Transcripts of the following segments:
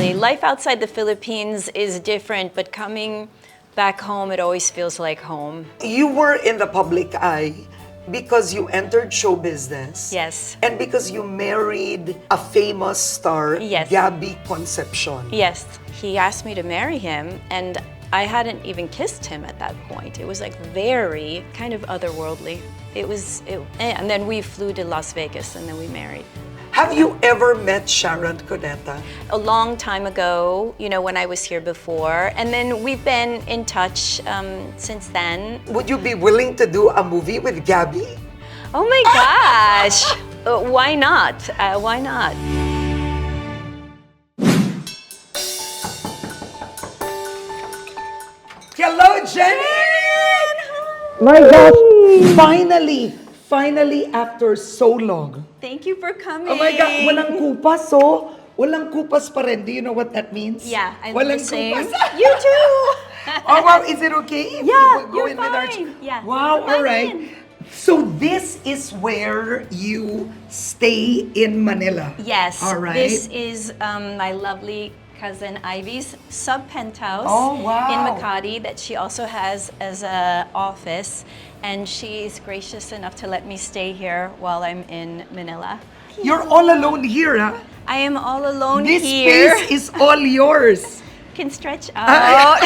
Absolutely. Life outside the Philippines is different, but coming back home, it always feels like home. You were in the public eye because you entered show business. Yes. And because you married a famous star, Yes. Gabby Concepcion. Yes, he asked me to marry him, and I hadn't even kissed him at that point. It was like very kind of otherworldly. And then we flew to Las Vegas, and then we married. Have you ever met Sharon Cuneta? A long time ago, you know, when I was here before, and then we've been in touch since then. Would you be willing to do a movie with Gabby? Oh my gosh! Why not? Why not? Hello, Jenny! My gosh! Finally, after so long. Thank you for coming. Oh my God, walang kupas, oh. Walang kupas pa rin. Do you know what that means? Yeah, I'm walang the same. kupas. You too! Oh wow, is it okay if Yeah, we go you're in with our... fine. Yeah. Wow, Come all right. in. So this is where you stay in Manila. Yes. All right. This is my lovely cousin Ivy's sub-penthouse Oh, wow. in Makati that she also has as an office. And she's gracious enough to let me stay here while I'm in Manila. You're all alone here, huh? I am all alone This here. space is all yours. Can stretch out.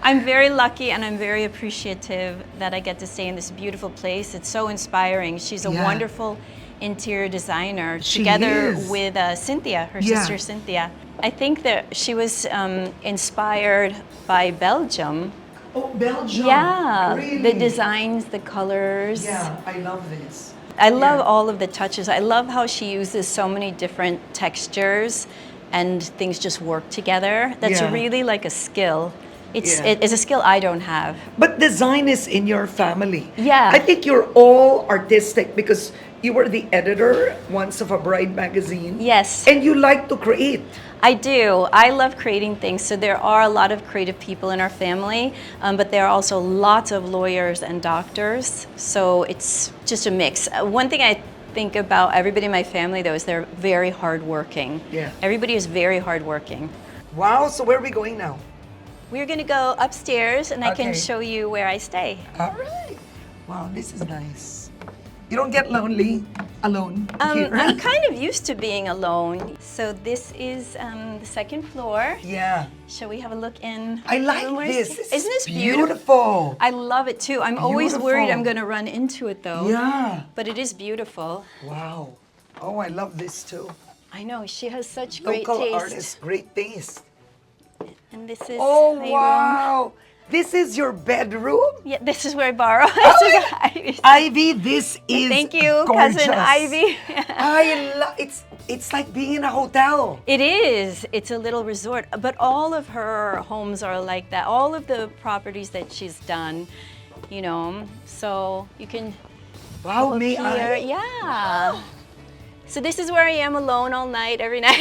I'm very lucky and I'm very appreciative that I get to stay in this beautiful place. It's so inspiring. She's a Yeah. wonderful interior designer She together is. with Cynthia, her Yeah. sister Cynthia. I think that she was inspired by Belgium. Oh, Belgium. Yeah, Really? the designs, the colors. Yeah, I love this. I love Yeah. all of the touches. I love how she uses so many different textures and things just work together. That's Yeah. really like a skill. Yeah. It's a skill I don't have. But design is in your family. Yeah. I think you're all artistic because you were the editor once of a Bride magazine. Yes. And you like to create. I do. I love creating things. So there are a lot of creative people in our family, but there are also lots of lawyers and doctors. So it's just a mix. One thing I think about everybody in my family, though, is they're very hardworking. Yeah. Everybody is very hardworking. Wow, so where are we going now? We're going to go upstairs, and I can Okay. show you where I stay. All right. Wow, this is nice. You don't get lonely alone here. I'm kind of used to being alone. So this is the second floor. Yeah. Shall we have a look in? I like Where's- this. This Isn't is this beautiful? beautiful. I love it too. I'm always worried Beautiful. I'm going to run into it though. Yeah. But it is beautiful. Wow. Oh, I love this too. I know, she has such great Local taste. artist, great taste. And this is Oh, my room. wow. This is your bedroom? Yeah, this is where I borrow. This is Ivy's. Ivy, this is Thank you, gorgeous. cousin Ivy. I love it's like being in a hotel. It is. It's a little resort. But all of her homes are like that. All of the properties that she's done, you know. So you can Wow, look may here. I? Yeah. So this is where I am alone all night, every night.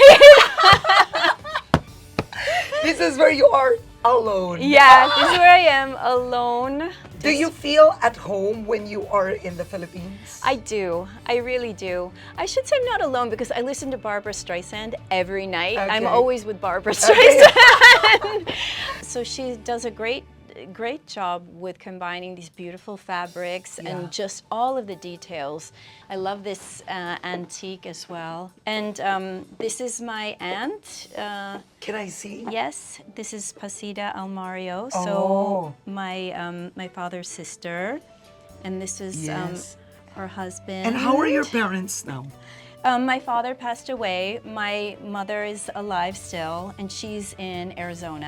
This is where you are alone. Yeah, this is where I am alone. Do you feel at home when you are in the Philippines? I do. I really do. I should say I'm not alone because I listen to Barbara Streisand every night. I'm Okay. always with Barbara Streisand. So she does a great job with combining these beautiful fabrics Yeah. and just all of the details. I love this antique as well. And this is my aunt. Can I see? Yes, this is Pasida Almario. Oh. So my father's sister, and this is Yes. her husband. And how are your parents now? My father passed away. My mother is alive still, and she's in Arizona.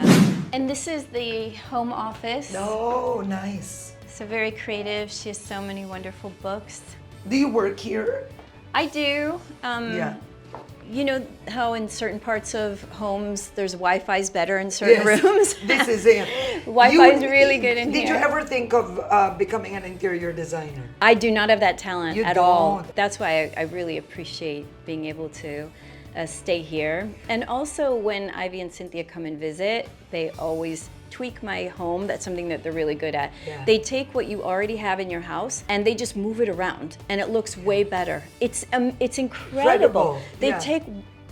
And this is the home office. Oh, nice. So very creative. She has so many wonderful books. Do you work here? I do. Yeah. You know how in certain parts of homes there's Wi-Fi's better in certain rooms? This is it. Wi-Fi is really good in Did here. you ever think of becoming an interior designer? I do not have that talent You at all. don't. That's why I really appreciate being able to stay here. And also when Ivy and Cynthia come and visit, they always tweak my home. That's something that they're really good at. Yeah. They take what you already have in your house and they just move it around and it looks way better. It's incredible. Incredible, They yeah. take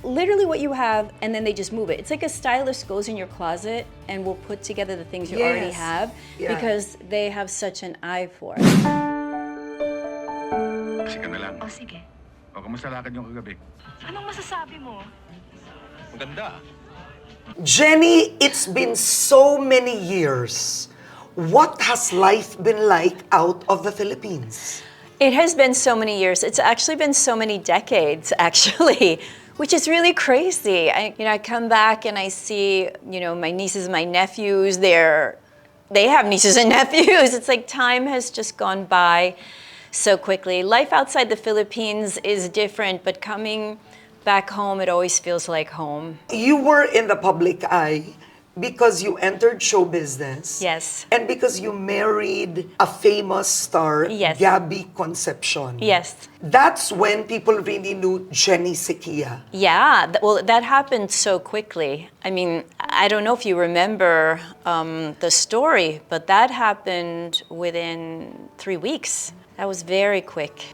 literally what you have, and then they just move it. It's like a stylist goes in your closet and will put together the things you already have because they have such an eye for it. Sige na lang. O sige. O, kamusta lakad yung kagabi? Anong masasabi mo? Maganda. Jenny, it's been so many years. What has life been like out of the Philippines? It has been so many years. It's actually been so many decades, actually, which is really crazy. I come back and I see, my nieces, my nephews. They have nieces and nephews. It's like time has just gone by so quickly. Life outside the Philippines is different, but coming back home, it always feels like home. You were in the public eye because you entered show business. Yes. And because you married a famous star, Yes. Gabby Concepcion. Yes. That's when people really knew Jenny SYQUIA. Yeah, well, that happened so quickly. I mean, I don't know if you remember the story, but that happened within 3 weeks. That was very quick.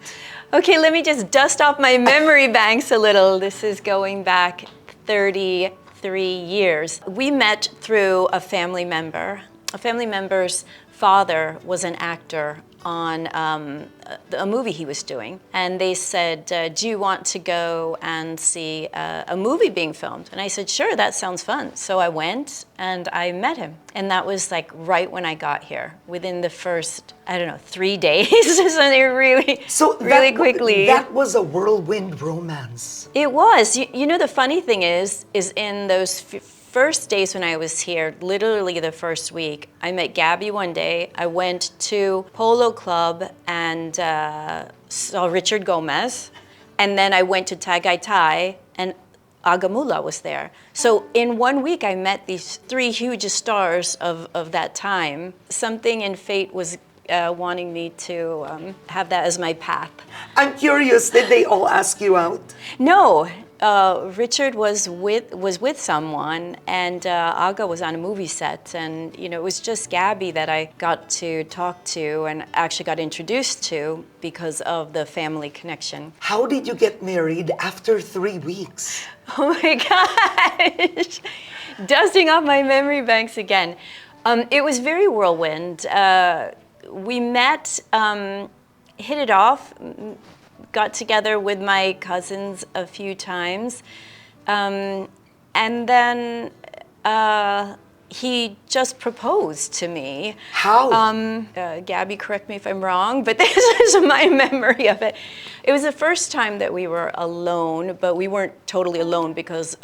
Okay, let me just dust off my memory banks a little. This is going back 33 years. We met through a family member. A family member's father was an actor on a movie he was doing. And they said, do you want to go and see a movie being filmed? And I said, sure, that sounds fun. So I went and I met him. And that was like right when I got here, within the first, 3 days. So they really quickly. That was a whirlwind romance. It was. You know, the funny thing is in those first days when I was here, literally the first week, I met Gabby one day. I went to Polo Club and saw Richard Gomez. And then I went to Tagaytay and Agamula was there. So in 1 week, I met these 3 huge stars of that time. Something in fate was wanting me to have that as my path. I'm curious, did they all ask you out? No. Richard was with someone, and Aga was on a movie set, and it was just Gabby that I got to talk to and actually got introduced to because of the family connection. How did you get married after 3 weeks? Oh my gosh, dusting off my memory banks again. It was very whirlwind. We met, hit it off. Got together with my cousins a few times. And then he just proposed to me. How? Gabby, correct me if I'm wrong, but this is my memory of it. It was the first time that we were alone, but we weren't totally alone because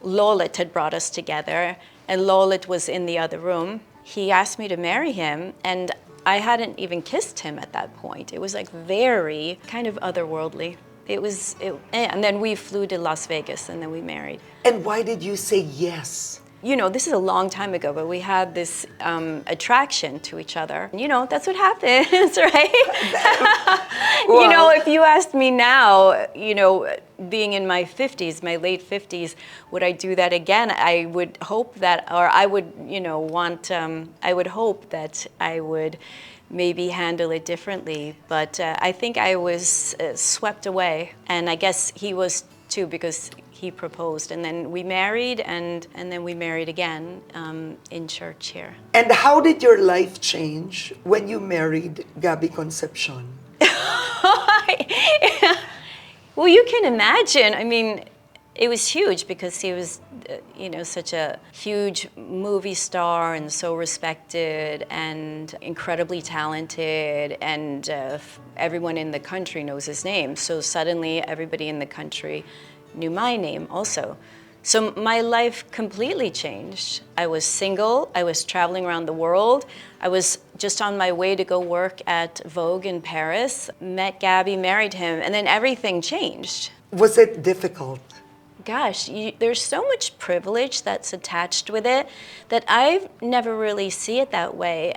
Lolit had brought us together, and Lolit was in the other room. He asked me to marry him, and I hadn't even kissed him at that point. It was like very kind of otherworldly. And then we flew to Las Vegas and then we married. And why did you say yes? This is a long time ago, but we had this attraction to each other. That's what happens, right? Wow. If you asked me now, being in my 50s, my late 50s, would I do that again? I would hope that, or I would, I would hope that I would maybe handle it differently. But I think I was swept away. And I guess he was too, because he proposed, and then we married, and then we married again in church here. And how did your life change when you married Gabby Concepcion? Well, you can imagine. I mean, it was huge because he was, such a huge movie star and so respected and incredibly talented, and everyone in the country knows his name. So suddenly everybody in the country knew my name also. So my life completely changed. I was single, I was traveling around the world. I was just on my way to go work at Vogue in Paris, met Gabby, married him, and then everything changed. Was it difficult? Gosh, there's so much privilege that's attached with it that I never really see it that way.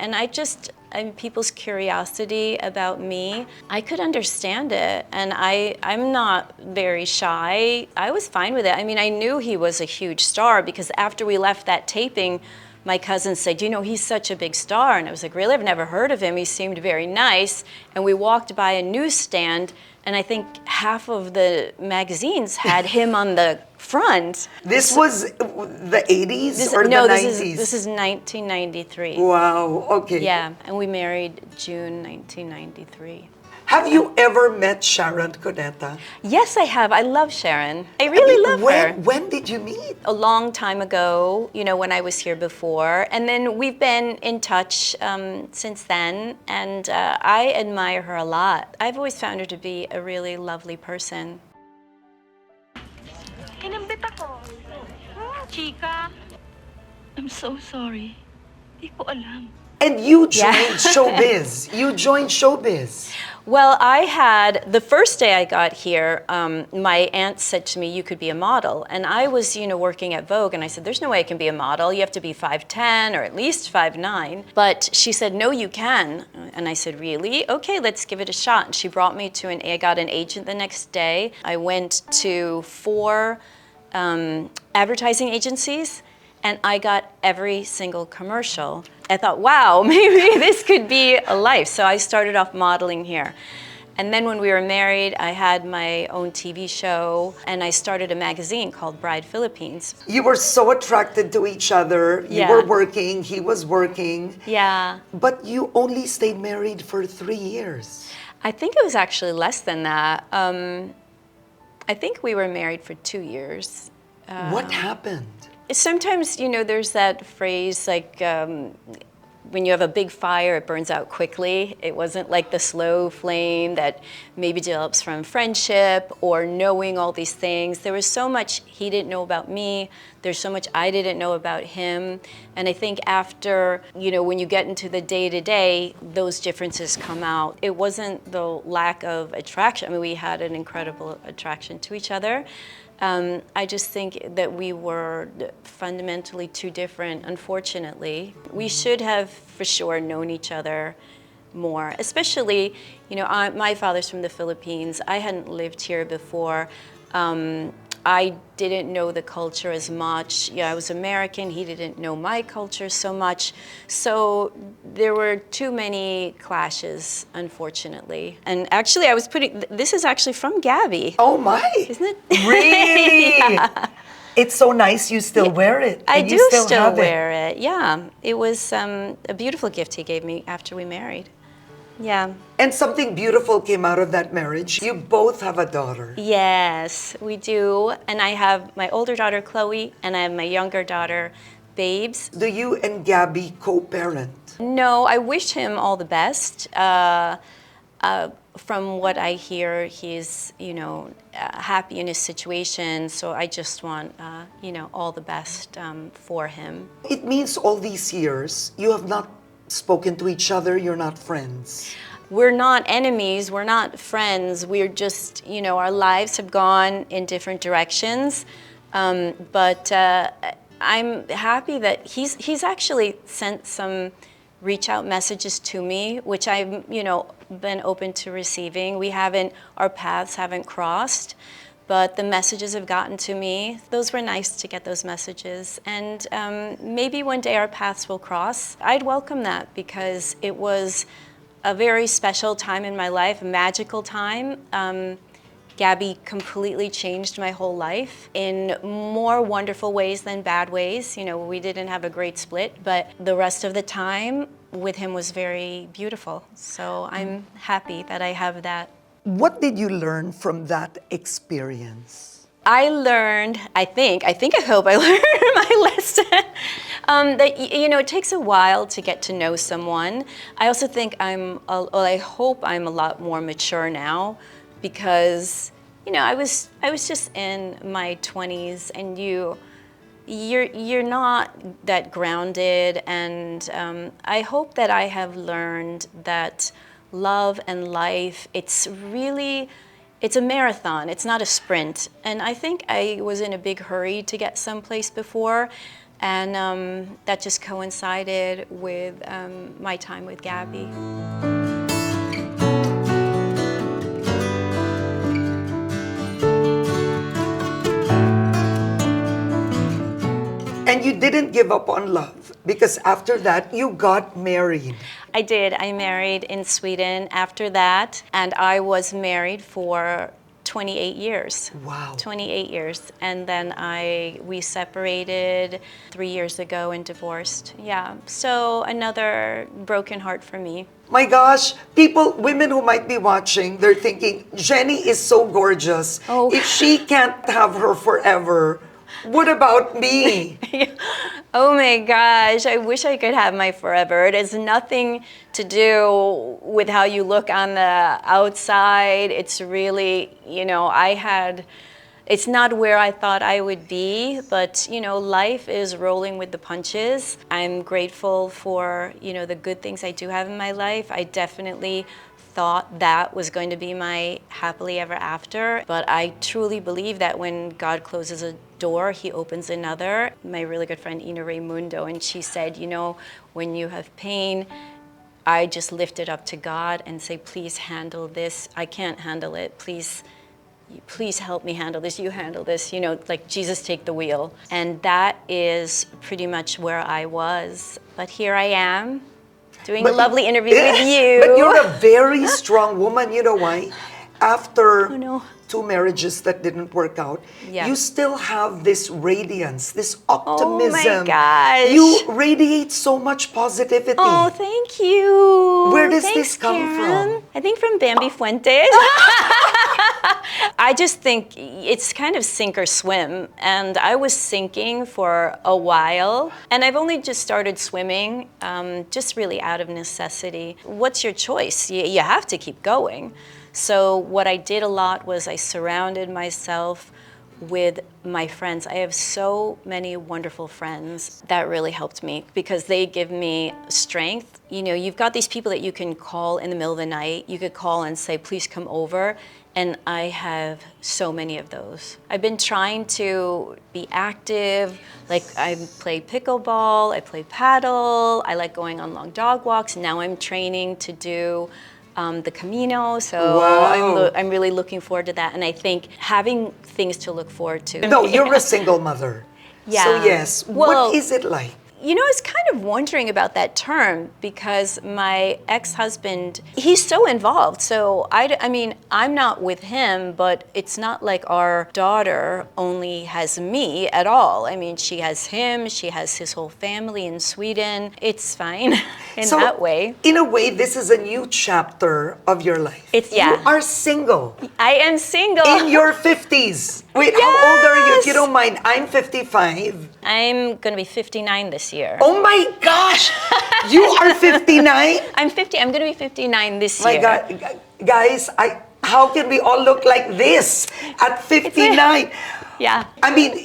And people's curiosity about me, I could understand it. And I'm not very shy. I was fine with it. I mean, I knew he was a huge star because after we left that taping my cousin said, you know, he's such a big star. And I was like, really? I've never heard of him. He seemed very nice. And we walked by a newsstand, and I think half of the magazines had him on the front. This was the 80s or no, the this 90s? This is 1993. Wow, okay. Yeah, and we married June 1993. Have you ever met Sharon Cuneta? Yes, I have. I love Sharon. I really love her. When did you meet? A long time ago, you know, when I was here before. And then we've been in touch since then, and I admire her a lot. I've always found her to be a really lovely person. Inambit ako. Chika. I'm so sorry. Di ko alam. And you joined Showbiz. You joined Showbiz. Well, I had, the first day I got here, my aunt said to me, you could be a model. And I was, you know, working at Vogue, and I said, there's no way I can be a model. You have to be 5'10", or at least 5'9". But she said, no, you can. And I said, really? Okay, let's give it a shot. And she brought me to I got an agent the next day. I went to 4 advertising agencies, and I got every single commercial. I thought, wow, maybe this could be a life. So I started off modeling here. And then when we were married, I had my own TV show, and I started a magazine called Bride Philippines. You were so attracted to each other. You were working, he was working. Yeah. But you only stayed married for 3 years. I think it was actually less than that. I think we were married for 2 years. What happened? Sometimes, you know, there's that phrase like, when you have a big fire, it burns out quickly. It wasn't like the slow flame that maybe develops from friendship or knowing all these things. There was so much he didn't know about me. There's so much I didn't know about him. And I think after, you know, when you get into the day-to-day, those differences come out. It wasn't the lack of attraction. I mean, we had an incredible attraction to each other. I just think that we were fundamentally too different, unfortunately. We should have, for sure, known each other more, especially, you know, my father's from the Philippines. I hadn't lived here before. I didn't know the culture as much. Yeah, I was American. He didn't know my culture so much. So there were too many clashes, unfortunately. And actually, I was putting, this is actually from Gabby. Oh my! Isn't it? Really? Yeah. It's so nice you still wear it. I and do you still wear it. Yeah. It was a beautiful gift he gave me after we married. Yeah. And something beautiful came out of that marriage. You both have a daughter. Yes, we do. And I have my older daughter, Chloe, and I have my younger daughter, Babes. Do you and Gabby co-parent? No, I wish him all the best. From what I hear, he's, you know, happy in his situation. So I just want, you know, all the best for him. It means all these years you have not spoken to each other, you're not friends. We're not enemies, we're not friends, we're just, you know, our lives have gone in different directions. But I'm happy that he's actually sent some reach out messages to me, which I've, you know, been open to receiving. Our paths haven't crossed, but the messages have gotten to me. Those were nice to get those messages. And maybe one day our paths will cross. I'd welcome that because it was a very special time in my life, a magical time. Gabby completely changed my whole life in more wonderful ways than bad ways. You know, we didn't have a great split, but the rest of the time with him was very beautiful. So I'm happy that I have that. What did you learn from that experience? I learned, I hope I learned my lesson, that, you know, it takes a while to get to know someone. I also think I hope I'm a lot more mature now because, you know, I was just in my 20s and you're not that grounded, and I hope that I have learned that love and life, it's a marathon, it's not a sprint. And I think I was in a big hurry to get someplace before, and that just coincided with my time with Gabby. And you didn't give up on love. Because after that, you got married. I did. I married in Sweden after that, and I was married for 28 years. Wow. 28 years. And then we separated 3 years ago and divorced. Yeah. So another broken heart for me. My gosh, women who might be watching, they're thinking, Jenny is so gorgeous. Oh. If she can't have her forever, what about me? Oh my gosh, I wish I could have my forever. It has nothing to do with how you look on the outside. It's really, it's not where I thought I would be, but life is rolling with the punches. I'm grateful for, the good things I do have in my life. I definitely thought that was going to be my happily ever after, but I truly believe that when God closes a door, he opens another. My really good friend Ina Raimundo, and she said, when you have pain, I just lift it up to God and say, please handle this. I can't handle it. Please help me handle this. You handle this. Like Jesus, take the wheel. And that is pretty much where I was. But here I am, doing a lovely interview with you. But you're a very strong woman. You know why? After Oh, no. 2 marriages that didn't work out, Yeah. you still have this radiance, this optimism. Oh my gosh. You radiate so much positivity. Oh, thank you. Where does Thanks, this come Karen. from? I think from Bambi Fuentes. I just think it's kind of sink or swim. And I was sinking for a while. And I've only just started swimming, just really out of necessity. What's your choice? You have to keep going. So what I did a lot was I surrounded myself with my friends. I have so many wonderful friends that really helped me because they give me strength. You've got these people that you can call in the middle of the night. You could call and say, please come over. And I have so many of those. I've been trying to be active. Like I play pickleball, I play paddle, I like going on long dog walks. Now I'm training to do the Camino, so Wow. I'm really looking forward to that. And I think having things to look forward to. No, you're a single mother. Yeah. So yes, Well, what is it like? I was kind of wondering about that term because my ex-husband, he's so involved. So I'm not with him, but it's not like our daughter only has me at all. She has him, she has his whole family in Sweden. It's fine in So, that way. in a way, this is a new chapter of your life. Yeah. You are single. I am single. In your 50s. Wait, how old are you if you Yes! don't mind? I'm 55. I'm going to be 59 this year. Oh my gosh! You are 59? I'm 50. I'm going to be 59 this My year. God, guys, how can we all look like this at 59? Yeah.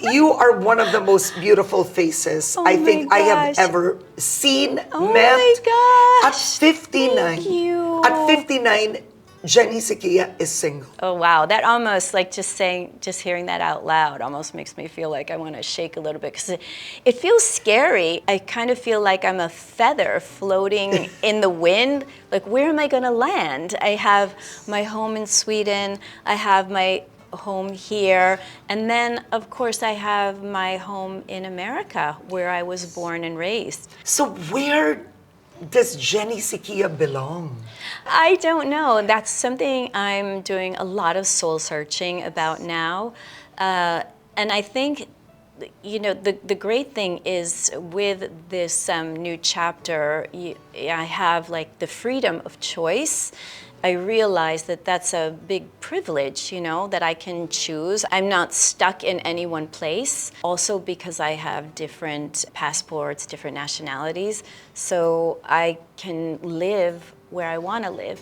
You are one of the most beautiful faces Oh I think my I have gosh. ever seen, Oh met. my gosh. At 59. Thank you. At 59, Jenny SYQUIA is single. Oh wow, that almost just hearing that out loud almost makes me feel like I want to shake a little bit because it feels scary. I kind of feel like I'm a feather floating in the wind. Like where am I going to land? I have my home in Sweden. I have my home here, and then of course I have my home in America where I was born and raised. So where does Jenny SYQUIA belong? I don't know. That's something I'm doing a lot of soul searching about now. And I think, the great thing is with this new chapter, I have like the freedom of choice. I realize that that's a big privilege, that I can choose. I'm not stuck in any one place. Also because I have different passports, different nationalities, so I can live where I want to live.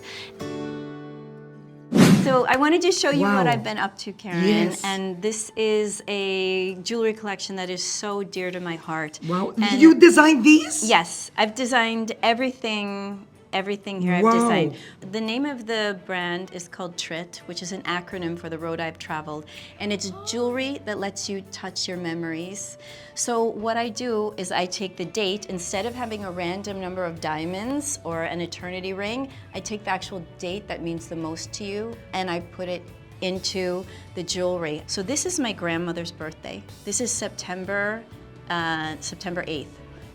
So I wanted to show you what Wow. I've been up to, Karen. Yes. And this is a jewelry collection that is so dear to my heart. Wow, And you designed these? yes, I've designed everything here I've Wow. designed. The name of the brand is called TRIT, which is an acronym for the road I've traveled. And it's jewelry that lets you touch your memories. So what I do is I take the date, instead of having a random number of diamonds or an eternity ring, I take the actual date that means the most to you and I put it into the jewelry. So this is my grandmother's birthday. This is September 8th.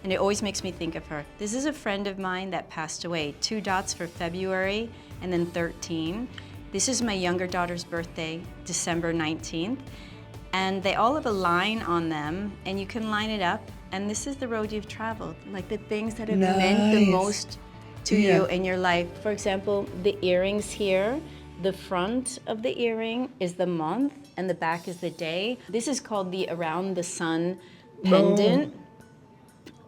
and it always makes me think of her. This is a friend of mine that passed away. 2 dots for February, and then 13. This is my younger daughter's birthday, December 19th. And they all have a line on them, and you can line it up. And this is the road you've traveled, like the things that have meant the most to you in your life. For example, the earrings here, the front of the earring is the month, and the back is the day. This is called the Around the Sun pendant.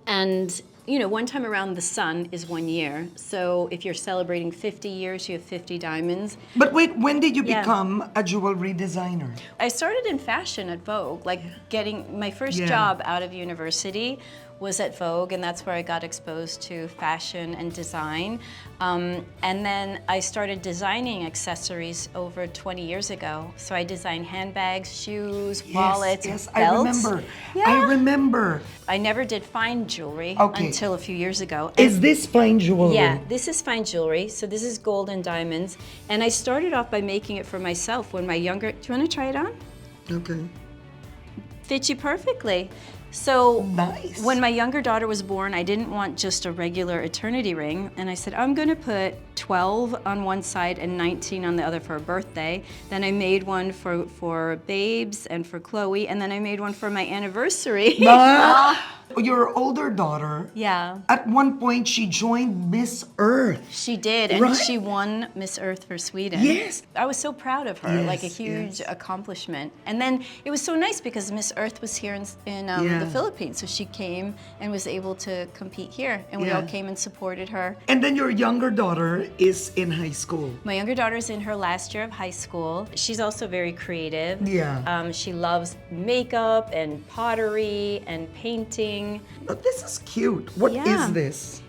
And you know, one time around the sun is 1 year. So if you're celebrating 50 years, you have 50 diamonds. But wait, when did you become a jewelry designer? I started in fashion at Vogue, like getting my first job out of university was at Vogue, and that's where I got exposed to fashion and design. And then I started designing accessories over 20 years ago. So I designed handbags, shoes, wallets, belts. I remember. I remember. I never did fine jewelry until a few years ago. Is this fine jewelry? Yeah, this is fine jewelry. So this is gold and diamonds. And I started off by making it for myself when my younger, do you want to try it on? Okay. Fits you perfectly. So nice. When my younger daughter was born, I didn't want just a regular eternity ring. And I said, I'm gonna put 12 on one side and 19 on the other for her birthday. Then I made one for Babes and for Chloe. And then I made one for my anniversary. Your older daughter, at one point she joined Miss Earth. She did, and she won Miss Earth for Sweden. Yes. I was so proud of her, like a huge accomplishment. And then it was so nice because Miss Earth was here in the Philippines, so she came and was able to compete here, and we all came and supported her. And then your younger daughter is in high school. My younger daughter's in her last year of high school. She's also very creative. Yeah. She loves makeup and pottery and painting. Oh, this is cute. What is this?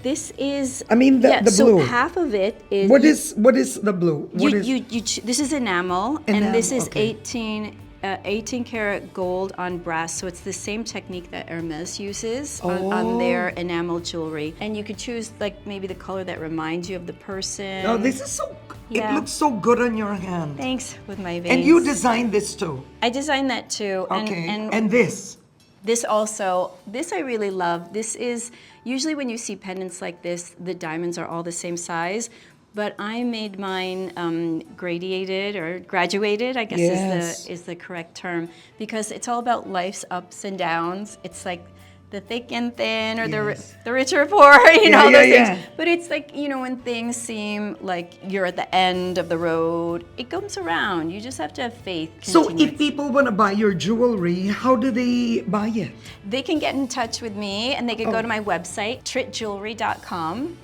This is. I mean, the blue. So half of it is. What is the blue? This is enamel, and this is 18 karat gold on brass. So it's the same technique that Hermes uses on their enamel jewelry. And you could choose like maybe the color that reminds you of the person. Oh, this is so. It looks so good on your hand. Thanks, with my veins. And you designed this too. I designed that too. Okay. And this. This also, this I really love. This is, usually when you see pendants like this, the diamonds are all the same size, but I made mine gradiated or graduated, I guess is the correct term, because it's all about life's ups and downs. It's like the thick and thin, or the rich or poor, you know, those things. But it's like, you know, when things seem like you're at the end of the road, it comes around. You just have to have faith. So if people want to buy your jewelry, how do they buy it? They can get in touch with me, and they can go to my website, tritjewelry.com.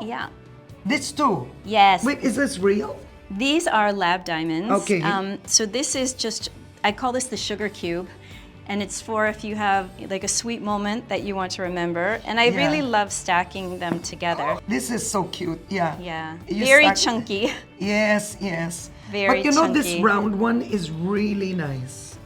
Yeah. This too? Yes. Wait, is this real? These are lab diamonds. Okay. So this is just, I call this the sugar cube. And it's for if you have like a sweet moment that you want to remember. And I really love stacking them together. This is so cute, yeah. Yeah, very chunky. Yes, yes. Very But you know, chunky. this round one is really nice.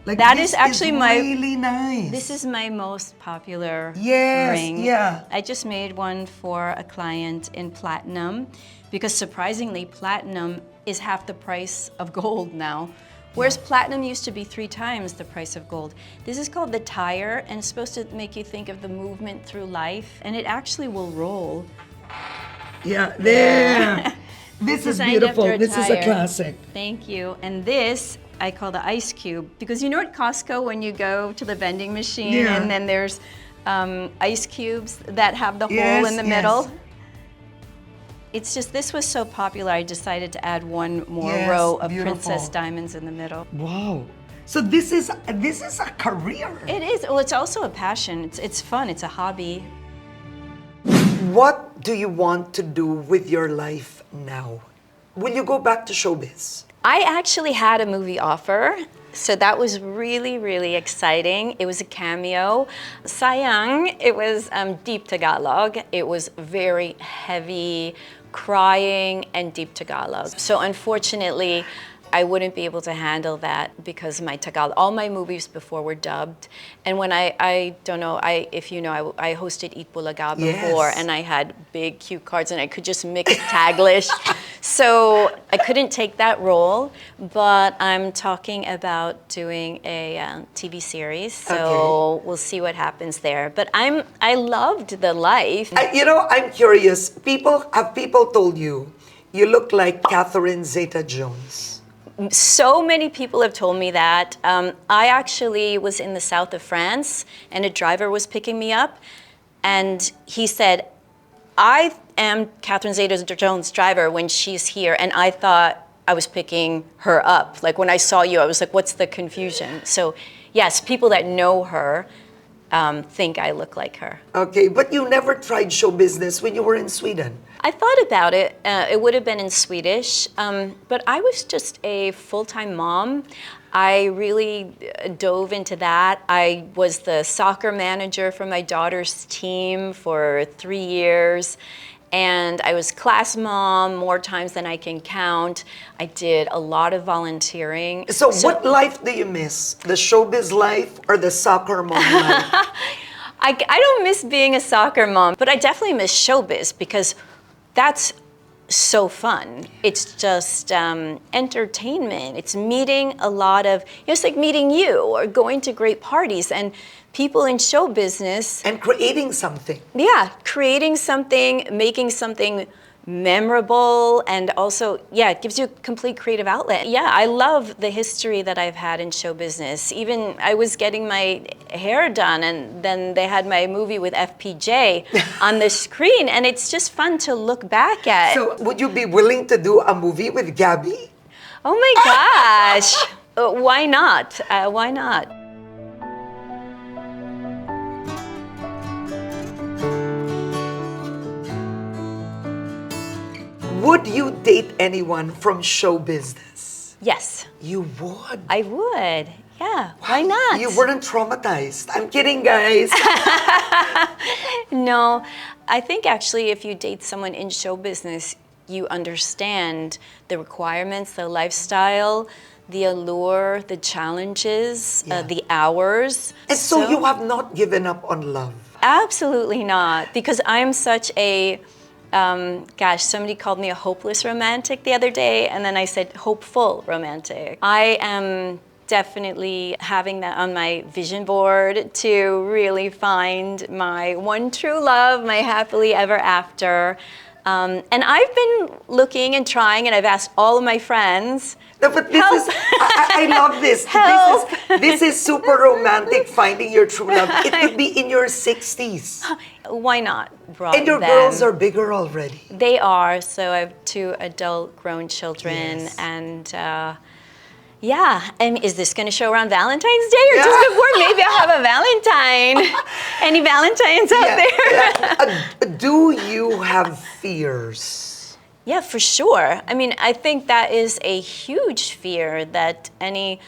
Like that this is actually really nice. This is my most popular Yes, ring. yeah. I just made one for a client in platinum because surprisingly, platinum is half the price of gold now. Whereas platinum used to be 3 times the price of gold. This is called the tire, and it's supposed to make you think of the movement through life, and it actually will roll. Yeah, there. This is beautiful. This is a classic. Thank you. And this I call the ice cube, because you know at Costco when you go to the vending machine and then there's ice cubes that have the hole in the middle. It's just, this was so popular, I decided to add one more row of princess diamonds in the middle. Wow. So this is a career. It is. Well, it's also a passion. It's fun. It's a hobby. What do you want to do with your life now? Will you go back to showbiz? I actually had a movie offer. So that was really, really exciting. It was a cameo. Sayang, it was deep Tagalog. It was very heavy, crying, and deep Tagalog. So unfortunately, I wouldn't be able to handle that because of my Tagalog. All my movies before were dubbed. And when I don't know, if you know, I hosted Eat Bulaga before, Yes. and I had big cue cards and I could just mix Taglish. So I couldn't take that role, but I'm talking about doing a TV series. So we'll see what happens there. But I loved the life. You know, I'm curious. Have people told you look like Catherine Zeta-Jones? So many people have told me that. I actually was in the south of France, and a driver was picking me up, and he said, I am Catherine Zeta-Jones' driver when she's here, and I thought I was picking her up. Like when I saw you, I was like, what's the confusion? So yes, people that know her think I look like her. Okay, but you never tried show business when you were in Sweden. I thought about it. It would have been in Swedish, but I was just a full-time mom. I really dove into that. I was the soccer manager for my daughter's team for 3 years. And I was class mom more times than I can count. I did a lot of volunteering. So what life do you miss? The showbiz life or the soccer mom life? I don't miss being a soccer mom, but I definitely miss showbiz because that's so fun. It's just entertainment. It's meeting a lot of, it's like meeting you or going to great parties and people in show business. And creating something. Yeah, creating something, making something memorable, and also, yeah, it gives you a complete creative outlet. Yeah, I love the history that I've had in show business. Even I was getting my hair done, and then they had my movie with FPJ on the screen, and it's just fun to look back at. So would you be willing to do a movie with Gabby? Oh my gosh, why not? Why not? Would you date anyone from show business? Yes, You would? I would. Yeah, why not? You weren't traumatized. I'm kidding, guys. No, I think actually if you date someone in show business, you understand the requirements, the lifestyle, the allure, the challenges, Yeah. the hours. And so you have not given up on love. Absolutely not, because I'm such a, gosh, somebody called me a hopeless romantic the other day, and then I said hopeful romantic. I am definitely having that on my vision board to really find my one true love, my happily ever after. And I've been looking and trying, and I've asked all of my friends. No, but this is, I love this. Help. This is super romantic, finding your true love. It could be in your 60s. Why not? Broaden And your them. girls are bigger already. They are. So I have 2 adult grown children, Yes. and yeah. And is this going to show around Valentine's Day or Yeah. just before? Maybe I'll have a Valentine. Any Valentines out there? Do you have fears? Yeah, for sure. I mean, I think that is a huge fear that any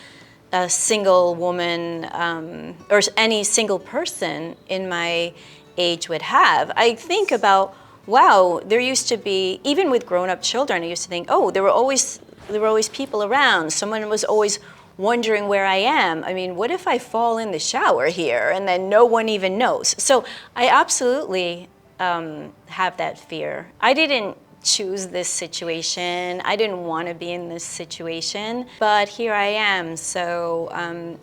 single woman or any single person in my age would have. I think about, wow, there used to be, even with grown-up children, I used to think, oh, there were always people around. Someone was always wondering where I am. I mean, what if I fall in the shower here and then no one even knows? So I absolutely have that fear. I didn't choose this situation. I didn't want to be in this situation, but here I am. So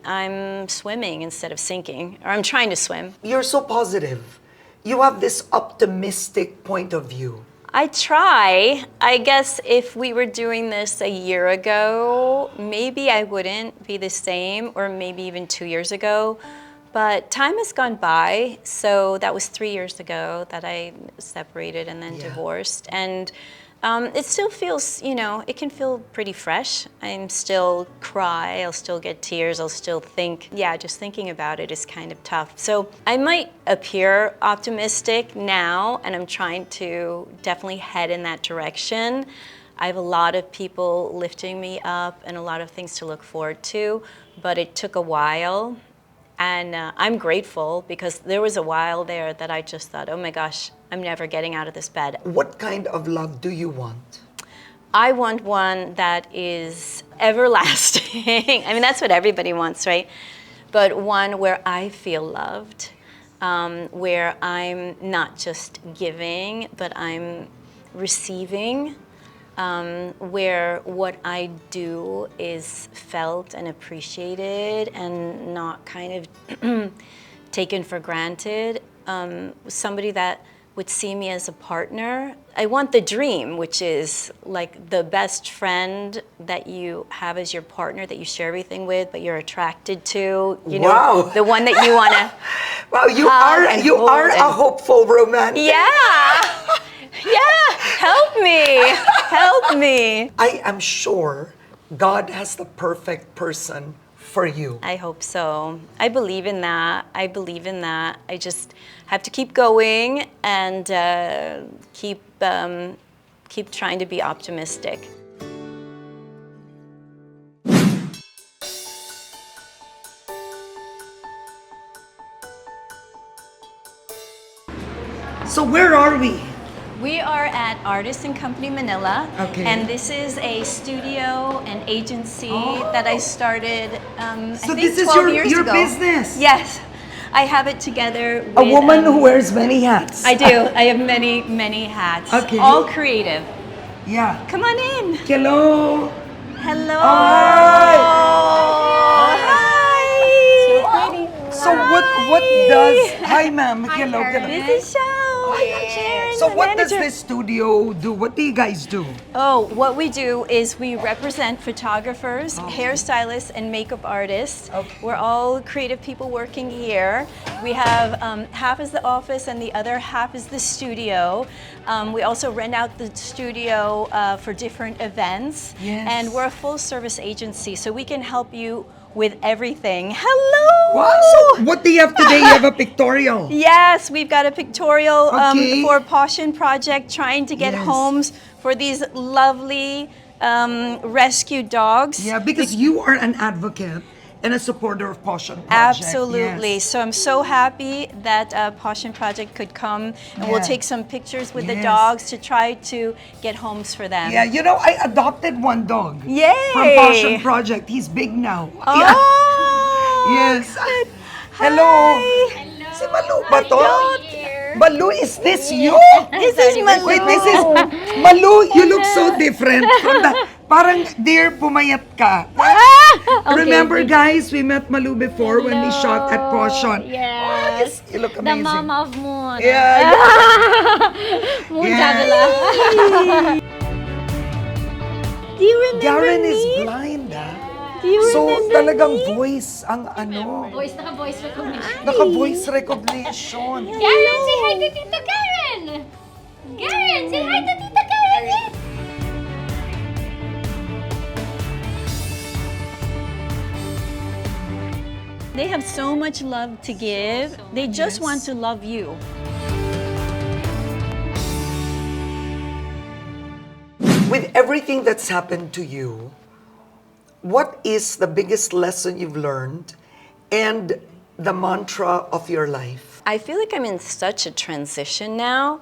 I'm swimming instead of sinking, or I'm trying to swim. You're so positive. You have this optimistic point of view. I try. I guess if we were doing this a year ago, maybe I wouldn't be the same, or maybe even 2 years ago. But time has gone by, so that was 3 years ago that I separated and then divorced. And it still feels, it can feel pretty fresh. I'm still cry, I'll still get tears, I'll still think, just thinking about it is kind of tough. So I might appear optimistic now, and I'm trying to definitely head in that direction. I have a lot of people lifting me up and a lot of things to look forward to, but it took a while. And I'm grateful because there was a while there that I just thought, oh my gosh, I'm never getting out of this bed. What kind of love do you want? I want one that is everlasting. I mean, that's what everybody wants, right? But one where I feel loved, where I'm not just giving, but I'm receiving, where what I do is felt and appreciated and not kind of taken for granted. Somebody that would see me as a partner. I want the dream, which is like the best friend that you have as your partner, that you share everything with, but you're attracted to. You know, the one that you want to. Wow, you are a hopeful romantic. Yeah, yeah. Help me, help me. I am sure God has the perfect person for you. I hope so. I believe in that. I believe in that. I just have to keep going and keep trying to be optimistic. So where are we? We are at Artist and Company Manila, Okay. and this is a studio and agency that I started, I So think this is 12 years your ago. business? Yes, I have it together with... A woman who wears many hats. I do. I have many, many hats. Okay. All creative. Yeah. Come on in. Hello. Hello. Hi. Hi. So what does... Hi ma'am. Hello. This is Sharon. Sharon, So the what does manager. this studio do? What do you guys do? Oh, what we do is we represent photographers, hairstylists, and makeup artists. Okay. We're all creative people working here. We have half is the office and the other half is the studio. We also rent out the studio for different events. Yes. And we're a full service agency, so we can help you with everything. Hello! Wow. So what do you have today? You have a pictorial. Yes, we've got a pictorial Okay. for Passion Project, trying to get Yes. homes for these lovely rescue dogs. Yeah, because you are an advocate and a supporter of Passion Project. Absolutely. Yes. So I'm so happy that Passion Project could come, and we'll Yeah. take some pictures with the Yes. dogs to try to get homes for them. Yeah, you know, I adopted one dog. Yay! From Passion Project. He's big now. Oh! Yeah. Yes. Hello. Hi. Si Malu ba to? Malu, is this you? This is Malu. Wait, this is Malu. You look so different from the. Parang dear, pumayat ka. Remember, guys, we met Malu before when we shot at Passion. Yes. You look The amazing. mom of Moon. Yeah. Moon Yeah. Davila. Do you remember Darren me? is blind, ah. Do you So, remember talagang me? voice ang ano. Naka-voice recognition. Naka-voice recognition. Karen, say hi to Tita Karen! Karen, say hi to Tita Karen! They have so much love to give. They just want to love you. With everything that's happened to you, what is the biggest lesson you've learned and the mantra of your life? I feel like I'm in such a transition now.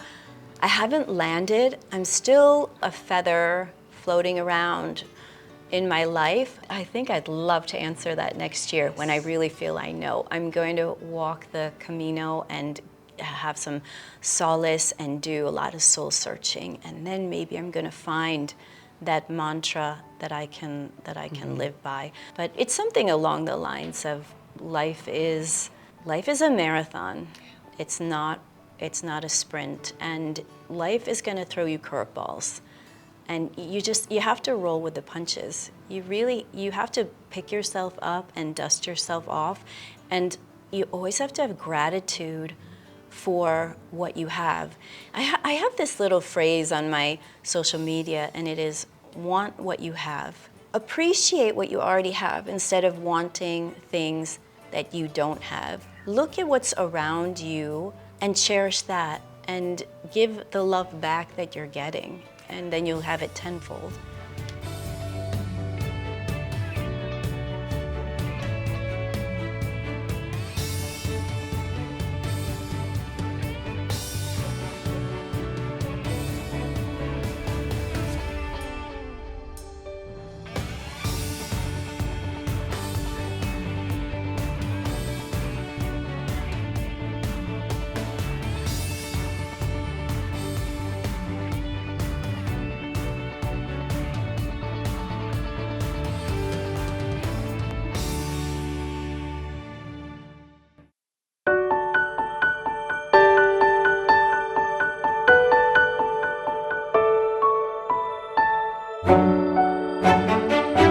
I haven't landed. I'm still a feather floating around in my life. I think I'd love to answer that next year when I really feel I know. I'm going to walk the Camino and have some solace and do a lot of soul searching, and then maybe I'm going to find that mantra that I can live by. But it's something along the lines of life is a marathon. It's not a sprint, and life is going to throw you curveballs. And you have to roll with the punches. You have to pick yourself up and dust yourself off. And you always have to have gratitude for what you have. I have this little phrase on my social media, and it is, want what you have. Appreciate what you already have instead of wanting things that you don't have. Look at what's around you and cherish that, and give the love back that you're getting, and then you'll have it tenfold. you.